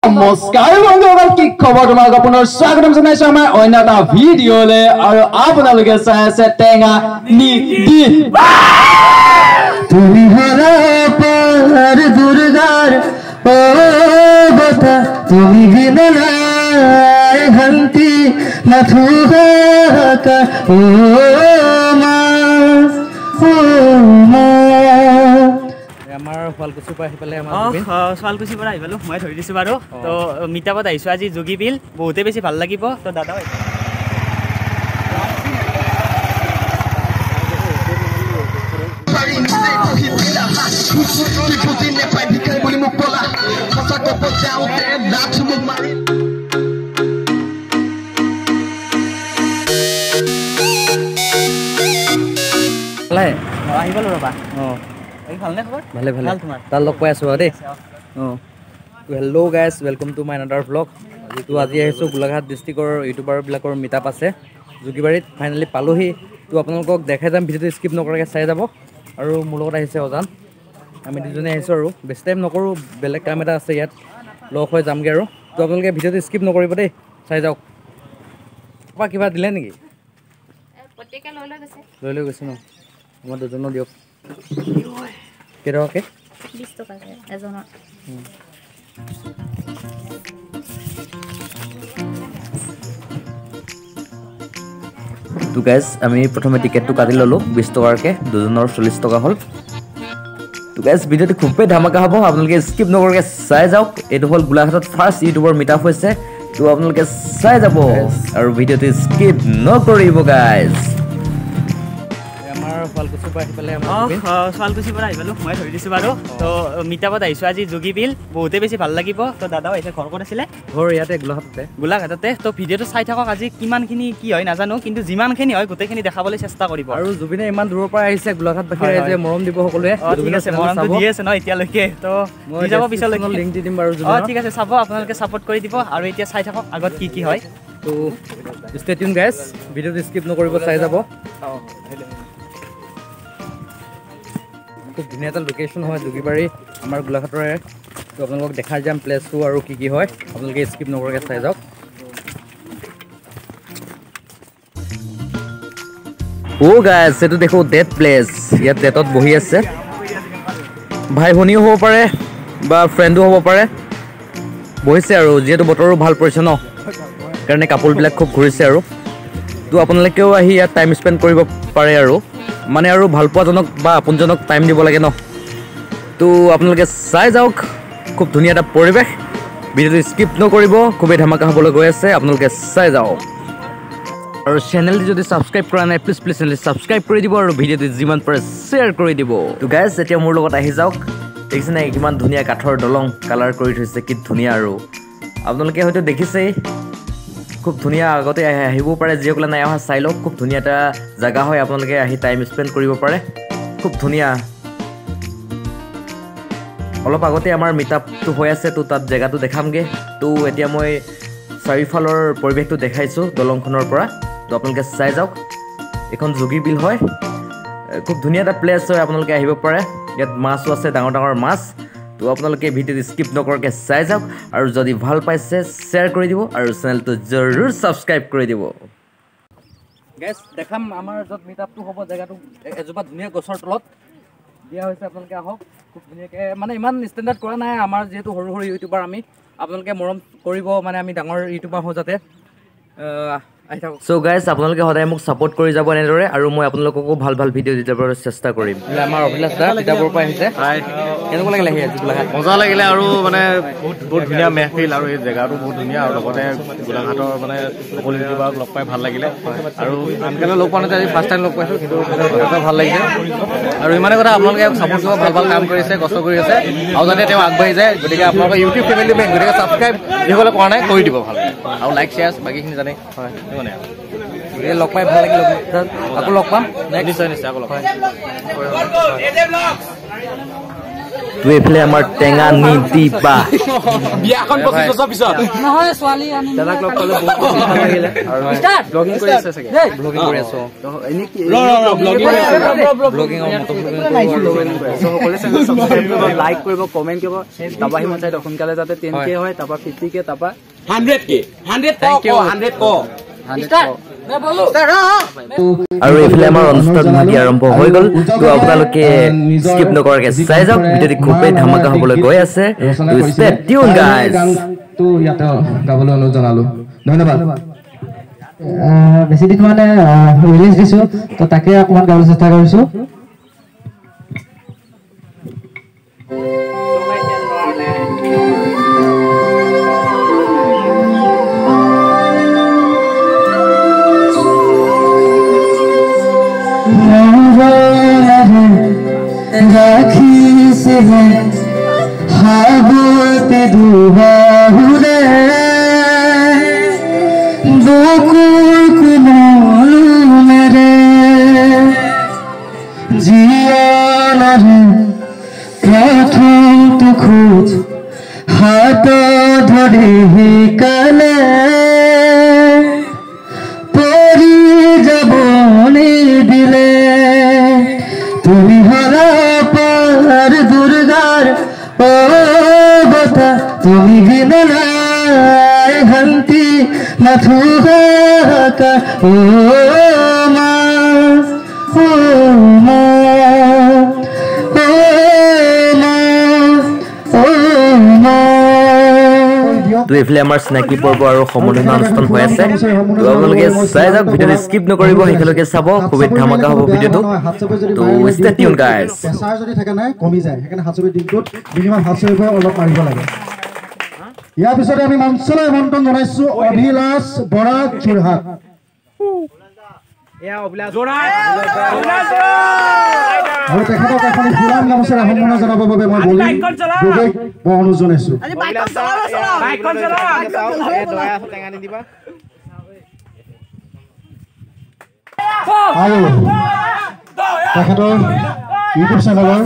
নমস্কাৰ বন্ধুসকল কি খবৰ তোমাক আপোনাৰ স্বাগতম জনাইছো আমাৰ অন্য এটা ভিডিঅ'লে আৰু আপোনালোকে চাই আছে টেঙা নিদি তুমি হলা পাৰ দুৰ্গাৰ ও বতা তুমি বিনা শান্তি নাথুকা ও মা আমাৰ ফালকুচিৰ পৰা আহি পালে আমাৰ ফালকুচিৰ পৰা আহি পালো মই ধৰি দিছো বাৰু তো মিটাপত আহিছো আজি যোগী বিল বহুতে বেছি ভাল লাগিব তো দাদা আহি পালো ৰবা ভালে ভালে তাৰ লগ পাই আছো দেই hello' guys welcome to my another blog যিটো আজি আহিছোঁ গোলাঘাট ডিষ্ট্ৰিক্টৰ ইউটিউবাৰবিলাকৰ মিটআপ আছে যোগীবাৰীত ফাইনেলি পালোহি তো আপোনালোকক দেখাই যাম ভিডিঅ'টো স্কিপ নকৰাকৈ চাই যাব আৰু মোৰ লগত আহিছে অজান আমি দুজনে আহিছোঁ আৰু বেছি টাইম নকৰোঁ বেলেগ কাম এটা আছে ইয়াত লগ হৈ যামগৈ আৰু তো আপোনালোকে ভিডিঅ'টো স্কিপ নকৰিব দেই চাই যাওক কিবা দিলে নেকি লৈ গৈছে ন আমাৰ দুজনো দিয়ক কেইটকাকৈ 20 টকাকৈ এজনৰ তো গাইজ আমি প্ৰথমে টিকেটটো কাটি ল'লোঁ 20 টকাকৈ দুজনৰ 40 টকা হ'ল তো গাইজ ভিডিঅ'টো খুবেই ধামাকা হ'ব আপোনালোকে স্কিপ নকৰাকৈ চাই যাওক এইটো হ'ল গোলাঘাটত ফাৰ্ষ্ট ইউটিউবৰ মিটআপ হৈছে তো আপোনালোকে চাই যাব আৰু ভিডিঅ'টো স্কিপ নকৰিব গাইজ ফালকুচিৰ পৰা আহি পালে ফালকুচিৰ পৰা আহি পালো মই ধৰি দিছো বাৰু তো মিটাপত আহিছো আজি যোগী বিল বহুতে বেছি ভাল লাগিব তো দাদাও আহিছে ঘৰ ক'ত আছিলে ঘৰ ইয়াতে গোলাঘাটতে তো ভিডিঅ'টো চাই থাকক আজি কিমানখিনি কি হয় নাজানো কিন্তু যিমানখিনি হয় গোটেইখিনি দেখাবলৈ চেষ্টা কৰিব আৰু জুবিনে ইমান দূৰৰ পৰা আহিছে গোলাঘাটবাসীয়ে যে মৰম দিব সকলোৱে ঠিক আছে মৰমটো দি আছে ন এতিয়ালৈকে তো দি যাব পিছলৈকে লিংক দি দিম বাৰু ঠিক আছে চাব আপোনালোকে ছাপোৰ্ট কৰি দিব আৰু এতিয়া চাই থাকক আগত কি হয় তো ষ্টে টিউন গাইজ ভিডিঅ'টো স্কিপ নকৰিব চাই যাব খুব ধুনীয়া এটা লোকেশ্যন হয় যোগীবাৰী আমাৰ গোলাঘাটৰে তো আপোনালোকক দেখাই যাম প্লেচটো আৰু কি হয় আপোনালোকে স্কিপ নকৰাকৈ চাই যাওক গাইজ এইটো দেখোঁ ডেট প্লেচ ইয়াত ডেটত বহি আছে ভাই ভনীও হ'ব পাৰে বা ফ্ৰেণ্ডো হ'ব পাৰে বহিছে আৰু যিহেতু বতৰো ভাল পৰিছে ন কাৰণে কাপোৰবিলাক খুব ঘূৰিছে আৰু তো আপোনালোকেও আহি ইয়াত টাইম স্পেণ্ড কৰিব পাৰে আৰু মানে আৰু ভালপোৱাজনক বা আপোনজনক টাইম দিব লাগে ন তো আপোনালোকে চাই যাওক খুব ধুনীয়া এটা পৰিৱেশ ভিডিঅ'টো স্কিপ নকৰিব খুবেই ধামাকা হ'বলৈ গৈ আছে আপোনালোকে চাই যাওক আৰু চেনেলটো যদি ছাবস্ক্ৰাইব কৰা নাই প্লিজ চেনেলটো ছাবস্ক্ৰাইব কৰি দিব আৰু ভিডিঅ'টো যিমান পাৰে শ্বেয়াৰ কৰি দিব তো গাইজ এতিয়া মোৰ লগত আহি যাওক দেখিছে নাই কিমান ধুনীয়া কাঠৰ দলং কালাৰ কৰি থৈছে কি ধুনীয়া আৰু আপোনালোকে হয়তো দেখিছেই খুব ধুনীয়া আগতে আহিব পাৰে যিসকলে নাই অহা চাই লওক খুব ধুনীয়া এটা জেগা হয় আপোনালোকে আহি টাইম স্পেণ্ড কৰিব পাৰে খুব ধুনীয়া অলপ আগতে আমাৰ মিটআপটো হৈ আছে তো তাত জেগাটো দেখামগৈ তো এতিয়া মই চাৰিওফালৰ পৰিৱেশটো দেখাইছোঁ দলংখনৰ পৰা তো আপোনালোকে চাই যাওক এইখন যোগী বিল হয় খুব ধুনীয়া এটা প্লেচ হয় আপোনালোকে আহিব পাৰে ইয়াত মাছো আছে ডাঙৰ ডাঙৰ মাছ তো আপোনালোকে ভিডিঅ'টো স্কিপ নকৰাকৈ চাই যাওক আৰু যদি ভাল পাইছে শ্বেয়াৰ কৰি দিব আৰু চেনেলটো জৰুৰ ছাবস্ক্ৰাইব কৰি দিব গাইজ দেখাম আমাৰ য'ত মিটআপটো হ'ব জেগাটো এজোপা ধুনীয়া গছৰ তলত দিয়া হৈছে আপোনালোকে আহক খুব ধুনীয়াকৈ মানে ইমান ষ্টেণ্ডাৰ্ড কৰা নাই আমাৰ যিহেতু সৰু সৰু ইউটিউবাৰ আমি আপোনালোকে মৰম কৰিব মানে আমি ডাঙৰ ইউটিউবাৰ হওঁ যাতে আহি থাকক চ' গাইজ আপোনালোকে সদায় মোক ছাপোৰ্ট কৰি যাব এনেদৰে আৰু মই আপোনালোককো ভাল ভাল ভিডিঅ' দি যাবলৈ চেষ্টা কৰিম আমাৰ অভিলাষ দা কিতাপৰ পৰা আহিছে কেনেকুৱা লাগিলে আহি আজি গোলাঘাট মজা লাগিলে আৰু মানে বহুত ধুনীয়া মেহফিল আৰু এই জেগাটো বহুত ধুনীয়া আৰু লগতে গোলাঘাটৰ মানে সকলো ইউটিউবাৰক লগ পাই ভাল লাগিলে আৰু আনকালে লগ পোৱা নাই আজি ফাৰ্ষ্ট টাইম লগ পাইছোঁ কিন্তু ভাল লাগিছে আৰু ইমানে কথা আপোনালোকে ছাপোৰ্ট কৰিব ভাল কাম কৰিছে কষ্ট কৰি আছে আৰু যাতে তেওঁ আগবাঢ়ি যায় গতিকে আপোনালোকৰ ইউটিউব ফেমিলি মেম্বাৰ গতিকে ছাবস্ক্ৰাইব যিসকলে কৰা নাই কৰি দিব ভাল আৰু লাইক শ্বেয়াৰ বাকীখিনি জানে হয় মানে লগ পাই ভাল লাগিল আকৌ লগ পাম নিশ্চয় আকৌ লগ পাম তো এইফালে আমাৰ টেঙা নিদিবা বিয়াখন 25 বছৰ পিছত নহয় ছোৱালী আমি দাদাক লগ পালে বহুত ভাল লাগিলে আৰু ব্লগিং কৰি আছে চাগে ব্লগিং কৰি আছো তো এনে কি ব্লগিং সকলোৱে সাবস্ক্ৰাইব কৰিব লাইক কৰিব কমেন্ট কৰিব তাপা হি মন চাই সোনকালে যাতে 10k হয় তাপা 50k তাপা 100k 100 কো আৰু এইফালে আমাৰ অনুষ্ঠান ভাগি আৰম্ভ হৈ গ'ল তো আপোনালোকে স্কিপ নকৰাকে চাই যাওক ভিডিঅ'টি খুবেই ধামাকা হ'বলৈ গৈ আছে তো ষ্টে টিউন গাইজ তো ইয়াতে গাবলৈ অনুৰোধ জনালো ধন্যবাদ বেছি দিন মানে ৰিলিজ দিছো তো তাকে অকমান গাবলৈ চেষ্টা কৰিছো হাবতে দুবাহুরে বকুল কুমল মেরে জিয়ালারে প্রথম তো খোঁজ হাত ধরে কালে পরি যাব দিলে তুমি হারা পার দুর্গার ও বতা তুমি বিনলায় হন্তি মাথুকা ও মা ও মা ও মা ও মা তো এইফালে আমাৰ চিনাকি পৰ্ব আৰু সম্বৰ্ধনা অনুষ্ঠান হৈ আছে তো আপোনালোকে চাই যাওক ভিডিঅ'টো স্কিপ নকৰিব সেইটোলৈকে চাব খুবেই ধামাকা হ'ব ভিডিঅ'টো তো ষ্টে টিউন গাইজ প্ৰেছাৰ যদি থাকে নাই কমি যায় সেইকাৰণে হাত চুবি দিনটোত মিনিমাম হাত চুবি অলপ মাৰিব লাগে ইয়াৰ পিছতে আমি মঞ্চলৈ আমন্ত্ৰণ জনাইছো অভিলাষ বৰা যোৰহাট আৰু তেখেতক এখন ফুলাম গামোচাৰে সম্মাননা জনাবৰ বাবে মই বলি গগৈক মই অনুৰোধ জনাইছো আৰু তেখেতৰ ইউটিউব চেনেলৰ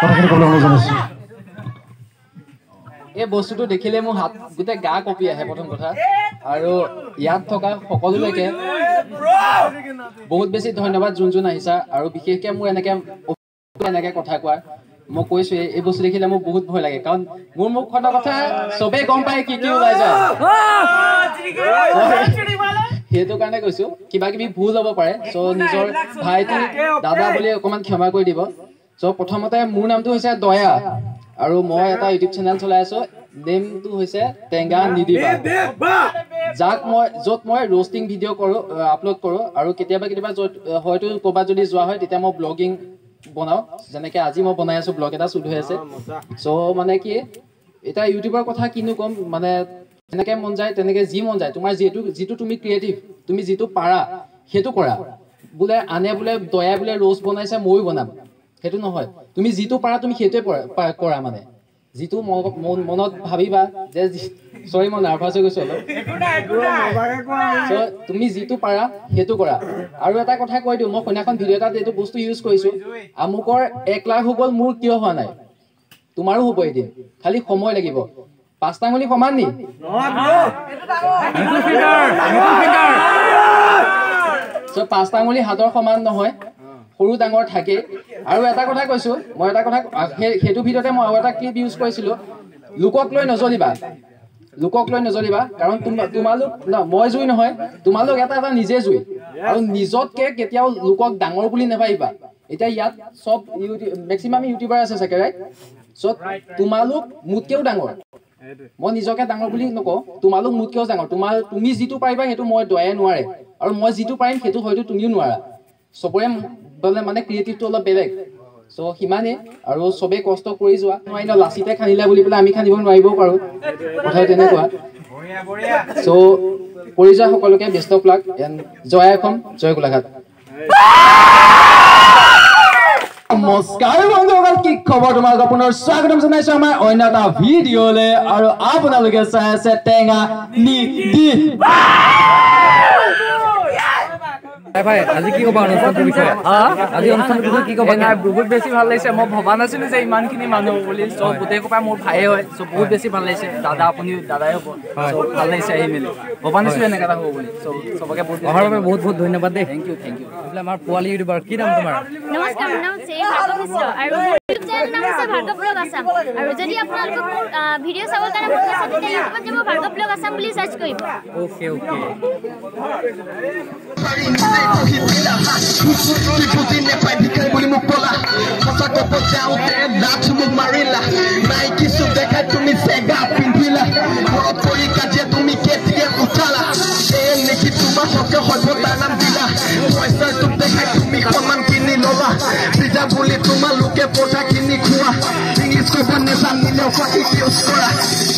কথাখিনি ক'বলৈ অনুৰোধ জনাইছো এই বস্তুটো দেখিলে মোৰ হাত গোটেই গা কঁপি আহে প্ৰথম কথা আৰু ইয়াত থকা সকলোলৈকে বহুত বেছি ধন্যবাদ যোন আহিছা আৰু বিশেষকৈ মোৰ এনেকৈ কথা কোৱা মই কৈছো এই বস্তু দেখিলে মোৰ বহুত ভয় লাগে কাৰণ মোৰ মুখখনৰ কথা চবেই গম পায় কি ওলাই যায় সেইটো কাৰণে কৈছো কিবা কিবি ভুল হ'ব পাৰে চ' নিজৰ ভাইটি দাদা বুলি অকণমান ক্ষমা কৰি দিব চ' প্ৰথমতে মোৰ নামটো হৈছে দয়া আৰু মই এটা ইউটিউব চেনেল চলাই আছো নেমটো হৈছে টেঙা নিদিবা যাক য'ত মই ৰোষ্টিং ভিডিঅ' কৰোঁ আপলোড কৰোঁ আৰু কেতিয়াবা হয়তো ক'ৰবাত যদি যোৱা হয় তেতিয়া মই ব্লগিং বনাওঁ যেনেকৈ আজি মই বনাই আছো ব্লগ এটা শ্বুট হৈ আছে চ' মানে কি এতিয়া ইউটিউবৰ কথা কিনো ক'ম মানে যেনেকৈ মন যায় তেনেকৈ যি মন যায় তোমাৰ যিটো তুমি ক্ৰিয়েটিভ তুমি যিটো পাৰা সেইটো কৰা বোলে আনে বোলে দয়া বোলে ৰোষ্ট বনাইছে ময়ো বনাম সেইটো নহয় তুমি যিটো পাৰা তুমি সেইটোৱে কৰা মানে যিটো মনত ভাবিবা যে সৰি মই নাৰ্ভাছ হৈ গৈছোঁ অলপ তুমি যিটো পাৰা সেইটো কৰা আৰু এটা কথা কৈ দিওঁ মই সেইদিনাখন ভিডিঅ' এটাত এইটো বস্তু ইউজ কৰিছোঁ আমুকৰ 1 লাখ হৈ গ'ল মোৰ কিয় হোৱা নাই তোমাৰো হ'ব এদিন খালি সময় লাগিব 5টা আঙুলি সমান নি চ' 5টা আঙুলি হাতৰ সমান নহয় সৰু ডাঙৰ থাকে আৰু এটা কথা কৈছো মই এটা কথা সেইটো ভিডিঅ'তে মই আৰু এটা ক্লিপ ইউজ কৰিছিলোঁ লোকক লৈ নজ্বলিবা কাৰণ তোমালোক মই জুই নহয় তোমালোক এটা নিজে জুই আৰু নিজতকে কেতিয়াও লোকক ডাঙৰ বুলি নাভাবিবা এতিয়া ইয়াত চব মেক্সিমাম ইউটিউবাৰ আছে চাগে ৰাইট চ' তোমালোক মোতকেও ডাঙৰ মই নিজকে ডাঙৰ বুলি নকওঁ তোমালোক মোতকেও ডাঙৰ তুমি যিটো পাৰিবা সেইটো মই দয়াই নোৱাৰে আৰু মই যিটো পাৰিম সেইটো হয়তো তুমিও নোৱাৰা চবৰে মানে ক্ৰিয়েটিভটো অলপ বেলেগ চ' সিমানেই আৰু চবেই কষ্ট কৰি যোৱা নোৱাৰি ন লাচিতে খান্দিলা বুলি পেলাই আমি খান্দিব নোৱাৰিবও পাৰোঁ কথাটো তেনেকুৱা চ' কৰি যোৱা সকলোকে বেষ্ট অফ লাক এণ্ড জয় অসম জয় গোলাঘাট নমস্কাৰ বন্ধুসকল কি খবৰ তোমালোক পুনৰ স্বাগতম জনাইছো আমাৰ অন্য এটা ভিডিঅ'লৈ আৰু আপোনালোকে চাই আছে টেঙা নিদিবা ভাই আজি কি ক'বা অনুষ্ঠানটোৰ বিষয়ে আজি অনুষ্ঠানটোৰ বিষয়ে কি ক'বা নাই বহুত বেছি ভাল লাগিছে মই ভবা নাছিলো যে ইমানখিনি মানুহ বুলি চব গোটেই কোপা মোৰ ভাইয়ে হয় চব বহুত বেছি ভাল লাগিছে দাদা আপুনি দাদাই হ'ব চব ভাল লাগিছে আহি মেলি ভবা নাছিলো এনেকুৱা এটা হ'ব বুলি চবকে অহাৰ বাবে বহুত বহুত ধন্যবাদ দেই থেংক ইউ এইফালে আমাৰ পোৱালি ইউটিউবাৰ কি নাম তোমাৰ নমস্কাৰ মোৰ নাম শ্ৰী ভাৰ্গৱ মিশ্ৰ আৰু মোৰ ইউটিউব চেনেল নাম হৈছে ভাৰ্গৱ ব্লগ আছাম আৰু যদি আপোনালোকক মোৰ ভিডিঅ' চাবৰ কাৰণে মন আছে তেতিয়া ইউটিউবত যাব ভাৰ্গৱ ব্লগ আছাম বুলি সাৰ্চ কৰিব okay Putine pai dikai boli mukola Masa ko pojaute dat muk marila Nike su dekhai tumi sega pindila Moro koi kaje tumi ketie utala Neki tuma hoke hoibo tanam dila Poisa tu dekhai tumi khoman kini lola Bija boli tuma luke pota kini khua English ko bone sanile faki use kora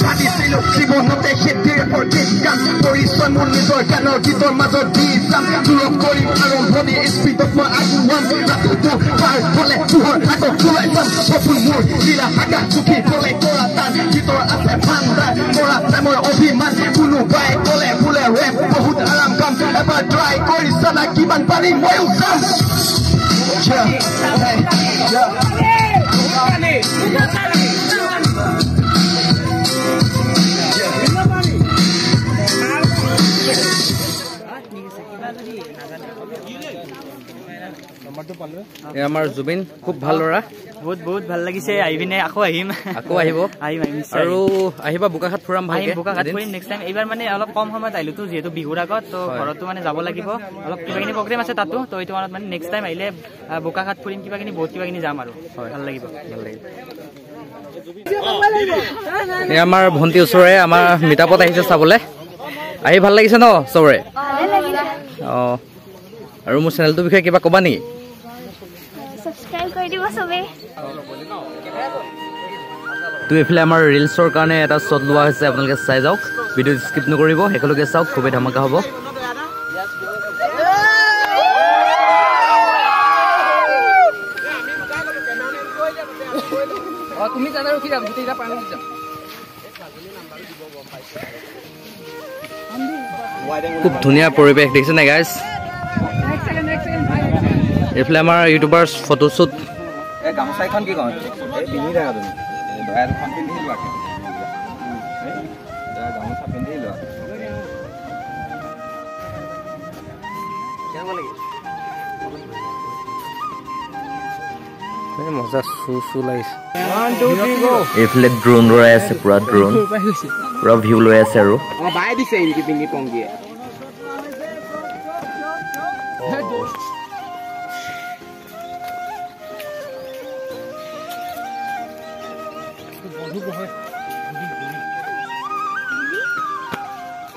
Padi silo jibonote hetir por kikan Porisoy mon nijor kanor gitor major disam Duro kori aron body speed of my one Ratutu par pole tuhor ako kulai sam Popul mur gila aga chuki pole koratan Gitor ase panda Mora tremor obhiman Kunu bai kole pule rap Bahut aram kam Ever try kori sana kiban pari moi usam Yeah, hey, yeah আমাৰ জুবিন খুব ভাল ল'ৰা বহুত ভাল লাগিছে আহি পিনে আকৌ আহিম আহিব আৰু আহিবা বোকাখাট ফুৰাম ভাই বোকাখাট ফুৰিম নেক্সট টাইম এইবাৰ মানে অলপ কম সময়ত আহিলো তো যিহেতু বিহুৰ আগত তো ঘৰতো মানে যাব লাগিব অলপ কিবাকিনি প্ৰগ্ৰেম আছে তাতো তো এইটো মানত মানে নেক্সট টাইম আহিলে বোকাখাট ফুৰিম বহুত কিবাকিনি যাম আৰু ভাল লাগিব আমাৰ ভণ্টি ওচৰৰে আমাৰ মিটাপত আহিছে চাবলৈ আহি ভাল লাগিছে ন চবৰে অঁ আৰু মোৰ চেনেলটোৰ বিষয়ে কিবা ক'বা নেকি সাবস্ক্ৰাইব কৰি দিব সবে তো এইফালে আমাৰ ৰিলছৰ কাৰণে এটা শ্বট লোৱা হৈছে আপোনালোকে চাই যাওক ভিডিঅ' স্কিপ নকৰিব একেলগে চাওক খুবেই ধামাকা হ'ব তুমি জানা ৰখি যাম গোটেইটা পানী যাম খুব ধুনীয়া পৰিৱেশ দেখিছে নে গাইজ এইফালে আমাৰ ইউটিউবাৰ ফটোশ্বুট গামোচাইখন কি কওঁ পিন্ধি থাকা তুমি দয়ালখন পিন্ধি লোৱা গামোচা পিন্ধি লোৱা মজা চু লাগিছে এইফালে ড্ৰোন উৰাই আছে পুৰা ড্ৰোন পুৰা ভিউ লৈ আছে আৰু বাই দিছে এনকি পিঙি পংগিয়ে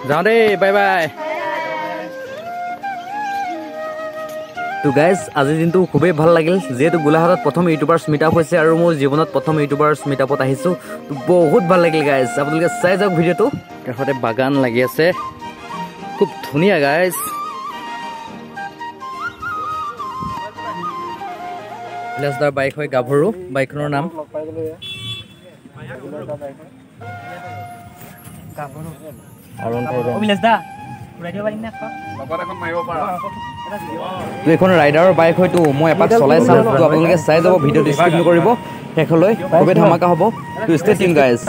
যাওঁ দেই বাই বাই তো গাইজ আজিৰ দিনটো খুবেই ভাল লাগিল যিহেতু গোলাঘাটত প্ৰথম ইউটিউবাৰ্ছ মিটআপ হৈছে আৰু মোৰ জীৱনত প্ৰথম ইউটিউবাৰ্ছ মিটআপত আহিছোঁ তো বহুত ভাল লাগিল গাইজ আপোনালোকে চাই যাওক ভিডিঅ'টো কাষতে বাগান লাগি আছে খুব ধুনীয়া গাইজ ভিলেজদাৰ বাইক হয় গাভৰু বাইকখনৰ নাম এইখন ৰাইডাৰৰ বাইক হয়তো মই এপাক চলাই চাম তো আপোনালোকে চাই যাব ভিডিঅ'টো স্কিপ নকৰিব শেষলৈ খুবেই ধামাকা হ'ব তো ষ্টে টিউন গাইজ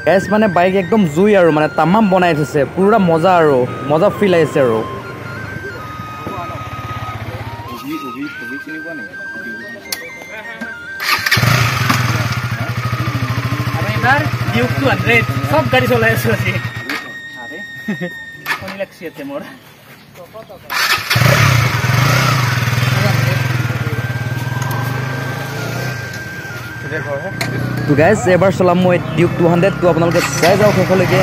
গাইজ মানে বাইক একদম জুই আৰু মানে তামাম বনাই থৈছে পুৰা মজা আৰু মজা ফিল আহিছে আৰু এবাৰ ডিউক 200 সব গাড়ি চলাই আছো আজি আৰে কোন লাগছে তে মোৰ তো গাইজ এবাৰ চলাম মই ডিউক 200 তো আপোনালোকে চাই যাওক শেষলৈকে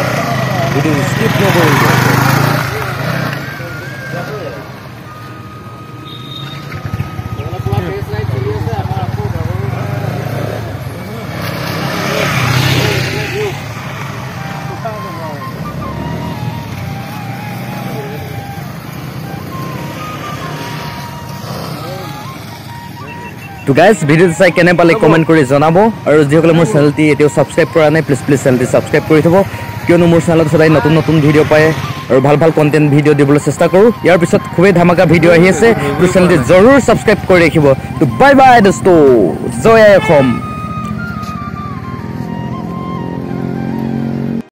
ভিডিঅ' স্কিপ নকৰিব তো গাইজ ভিডিঅ'টো চাই কেনে পালে কমেণ্ট কৰি জনাব আৰু যিসকলে মোৰ চেনেলটি এতিয়াও ছাবস্ক্ৰাইব কৰা নাই প্লিজ চেনেলটি ছাবস্ক্ৰাইব কৰি থ'ব কিয়নো মোৰ চেনেলত সদায় নতুন ভিডিঅ' পায় আৰু ভাল কণ্টেণ্ট ভিডিঅ' দিবলৈ চেষ্টা কৰোঁ ইয়াৰ পিছত খুবেই ধামাকা ভিডিঅ' আহি আছে তো চেনেলটি জৰুৰ ছাবস্ক্ৰাইব কৰি ৰাখিব তো বাই দোস্ত জয় অসম